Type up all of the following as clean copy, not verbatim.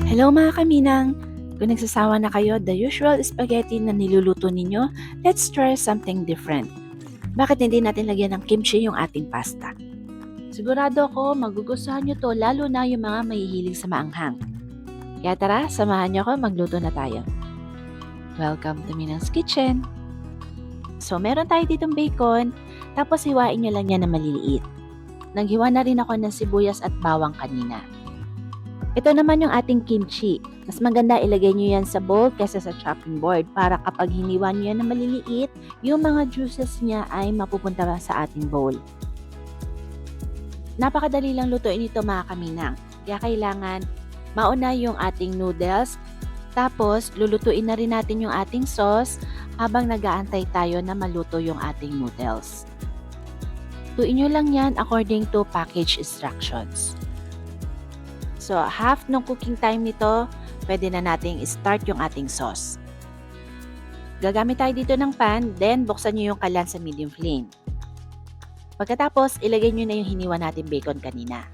Hello mga kaminang! Kung nagsasawa na kayo, the usual spaghetti na niluluto ninyo, let's try something different. Bakit hindi natin lagyan ng kimchi yung ating pasta? Sigurado ako magugustuhan nyo to, lalo na yung mga mahihilig sa maanghang. Kaya tara, samahan nyo ako, magluto na tayo. Welcome to Minang's Kitchen! So meron tayo ditong bacon, tapos hiwain nyo lang yan na maliliit. Naghiwa na rin ako ng sibuyas at bawang kanina. Ito naman yung ating kimchi. Mas maganda ilagay nyo yan sa bowl kaysa sa chopping board para kapag hiniwa nyo yan na maliliit, yung mga juices niya ay mapupunta sa ating bowl. Napakadali lang lutuin ito mga kaminang. Kaya kailangan mauna yung ating noodles, tapos lulutuin na rin natin yung ating sauce habang nag-aantay tayo na maluto yung ating noodles. Lutuin nyo lang yan according to package instructions. So, half ng cooking time nito, pwede na nating start yung ating sauce. Gagamit tayo dito ng pan, then buksan nyo yung kalan sa medium flame. Pagkatapos, ilagay nyo na yung hiniwa natin bacon kanina.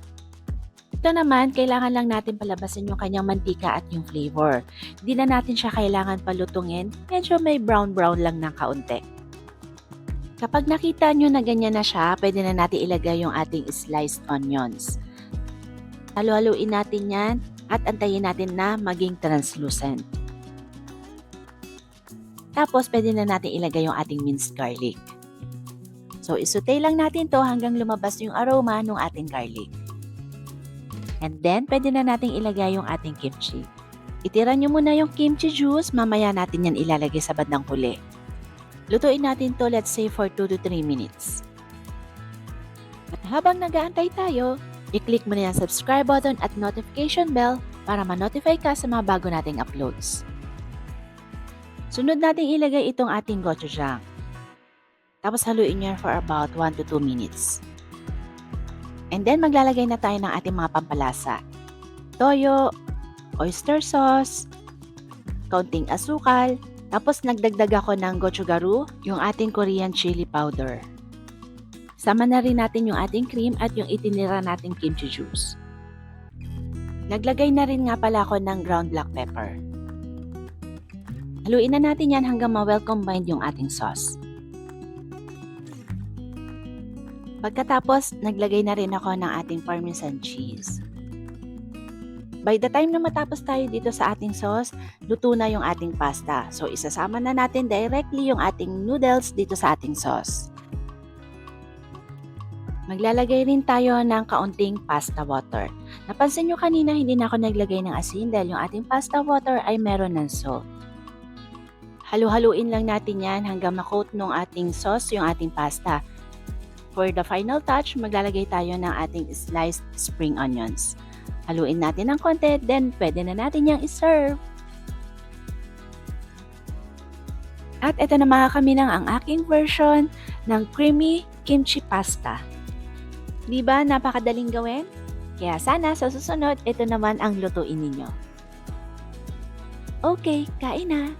Ito naman, kailangan lang natin palabasin yung kanyang mantika at yung flavor. Hindi na natin siya kailangan palutungin, medyo may brown-brown lang ng kaunti. Kapag nakita nyo na ganyan na siya, pwede na natin ilagay yung ating sliced onions. Halo-haluin natin yan at antayin natin na maging translucent. Tapos, pwede na natin ilagay yung ating minced garlic. So, isutay lang natin to hanggang lumabas yung aroma ng ating garlic. And then, pwede na natin ilagay yung ating kimchi. Itira nyo muna yung kimchi juice, mamaya natin yan ilalagay sa bandang huli. Lutuin natin to, let's say, for 2 to 3 minutes. At habang nag-aantay tayo, i-click mo na yung subscribe button at notification bell para ma-notify ka sa mga bago nating uploads. Sunod nating ilagay itong ating gochujang. Tapos haluin nyo for about 1 to 2 minutes. And then maglalagay na tayo ng ating mga pampalasa. Toyo, oyster sauce, kaunting asukal, tapos nagdagdag ako ng gochugaru, yung ating Korean chili powder. Sama na rin natin yung ating cream at yung itinira nating kimchi juice. Naglagay na rin nga pala ako ng ground black pepper. Haluin na natin yan hanggang ma-well combined yung ating sauce. Pagkatapos, naglagay na rin ako ng ating parmesan cheese. By the time na matapos tayo dito sa ating sauce, luto na yung ating pasta. So, isasama na natin directly yung ating noodles dito sa ating sauce. Maglalagay rin tayo ng kaunting pasta water. Napansin nyo kanina hindi na ako naglagay ng asin dahil yung ating pasta water ay meron ng salt. Halu-haluin lang natin yan hanggang ma-coat ng ating sauce yung ating pasta. For the final touch, maglalagay tayo ng ating sliced spring onions. Haluin natin ng konti, then pwede na natin yang iserve. At ito na mga kaminang ang aking version ng creamy kimchi pasta. Diba napakadaling gawin? Kaya sana sa susunod, ito naman ang lutuin ninyo. Okay, kain na!